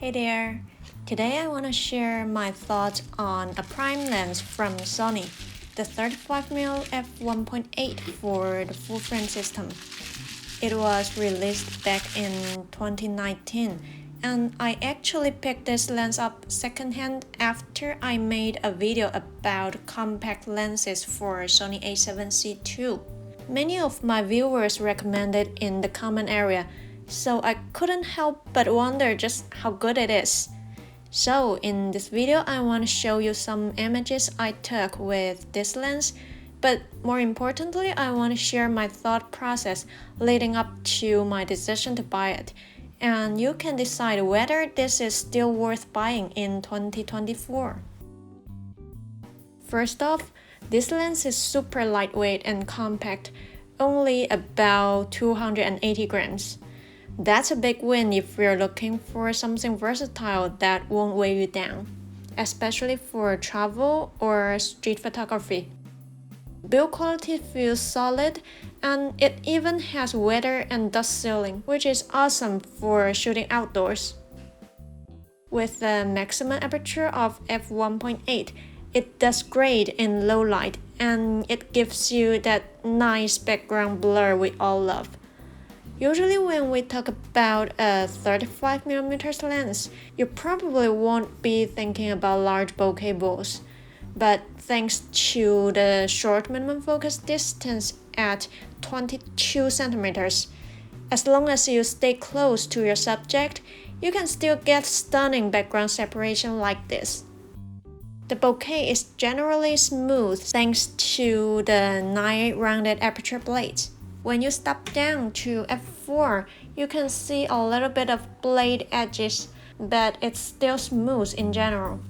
Hey there! Today I want to share my thoughts on a prime lens from Sony, the 35mm f1.8 for the full frame system. It was released back in 2019 and I actually picked this lens up secondhand after I made a video about compact lenses for Sony a7C II. Many of my viewers recommended in the comment area, so I couldn't help but wonder just how good it is. So in this video I want to show you some images I took with this lens, but more importantly I want to share my thought process leading up to my decision to buy it, and you can decide whether this is still worth buying in 2024. First off, this lens is super lightweight and compact, only about 280 grams. That's a big win if you're looking for something versatile that won't weigh you down, especially for travel or street photography. Build quality feels solid, and it even has weather and dust sealing, which is awesome for shooting outdoors. With a maximum aperture of f1.8, it does great in low light, and it gives you that nice background blur we all love. Usually when we talk about a 35mm lens, you probably won't be thinking about large bokeh balls. But thanks to the short minimum focus distance at 22 centimeters, as long as you stay close to your subject, you can still get stunning background separation like this. The bokeh is generally smooth thanks to the 9 rounded aperture blades. When you step down to f4, you can see a little bit of blade edges, but it's still smooth in general.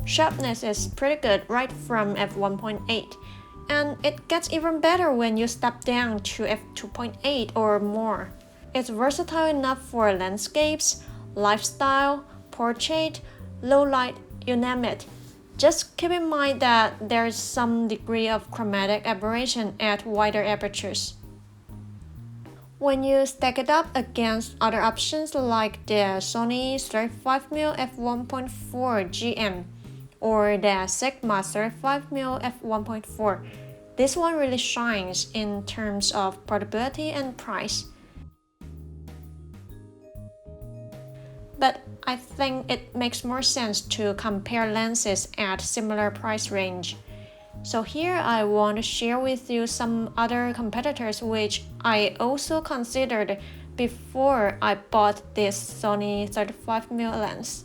Sharpness is pretty good right from f1.8, and it gets even better when you step down to f2.8 or more. It's versatile enough for landscapes, lifestyle, portrait, low light, you name it. Just keep in mind that there's some degree of chromatic aberration at wider apertures. When you stack it up against other options like the Sony 35mm f1.4 GM or the Sigma 35mm f1.4, this one really shines in terms of portability and price. But I think it makes more sense to compare lenses at similar price range. So here I want to share with you some other competitors which I also considered before I bought this Sony 35mm lens.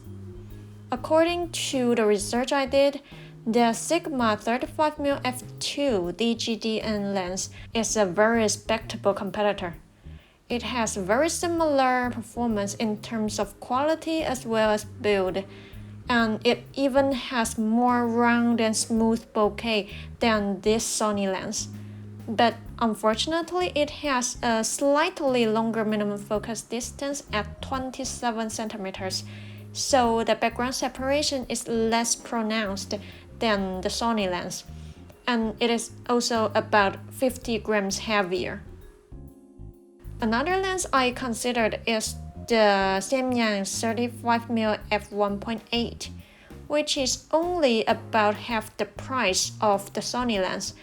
According to the research I did, the Sigma 35mm f2 DGDN lens is a very respectable competitor. It has very similar performance in terms of quality as well as build, and it even has more round and smooth bokeh than this Sony lens. But unfortunately, it has a slightly longer minimum focus distance at 27 centimeters, so the background separation is less pronounced than the Sony lens, and it is also about 50 grams heavier. Another lens I considered is the Samyang 35mm f1.8, which is only about half the price of the Sony lens,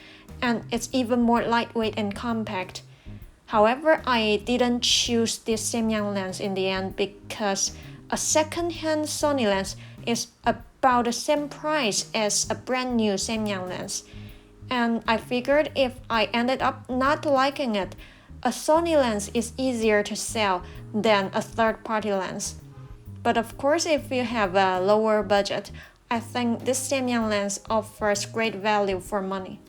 and it's even more lightweight and compact. However, I didn't choose this Samyang lens in the end because a second-hand Sony lens is about the same price as a brand new Samyang lens, and I figured if I ended up not liking it, a Sony lens is easier to sell than a third-party lens. But of course, if you have a lower budget, I think this Samyang lens offers great value for money.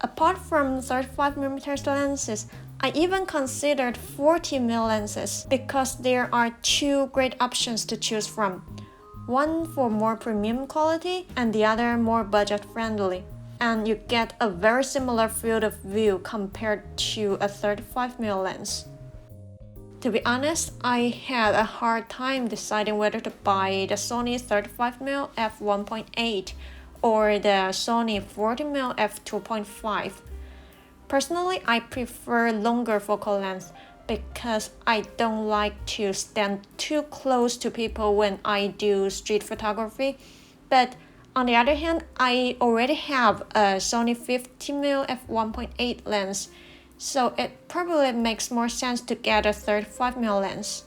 Apart from 35mm lenses, I even considered 40mm lenses because there are two great options to choose from. One for more premium quality and the other more budget-friendly. And you get a very similar field of view compared to a 35mm lens. To be honest, I had a hard time deciding whether to buy the Sony 35mm f1.8 or the Sony 40mm f2.5. Personally, I prefer longer focal length because I don't like to stand too close to people when I do street photography. But on the other hand, I already have a Sony 50mm f1.8 lens, so it probably makes more sense to get a 35mm lens.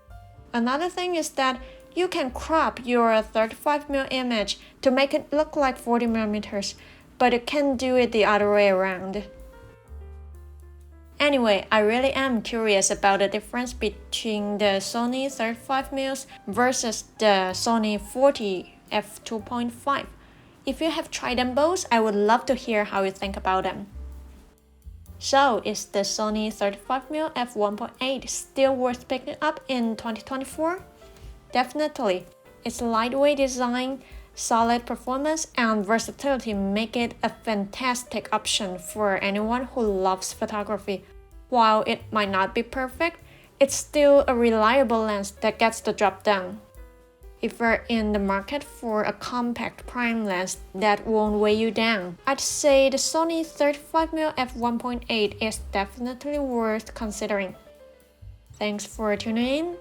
Another thing is that you can crop your 35mm image to make it look like 40mm, but you can't do it the other way around. Anyway, I really am curious about the difference between the Sony 35mm versus the Sony 40 f2.5. If you have tried them both, I would love to hear how you think about them. So, is the Sony 35mm f1.8 still worth picking up in 2024? Definitely. Its lightweight design, solid performance, and versatility make it a fantastic option for anyone who loves photography. While it might not be perfect, it's still a reliable lens that gets the job done. If you're in the market for a compact prime lens that won't weigh you down, I'd say the Sony 35mm f1.8 is definitely worth considering. Thanks for tuning in,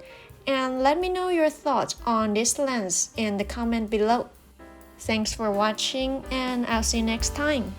and let me know your thoughts on this lens in the comment below. Thanks for watching, and I'll see you next time.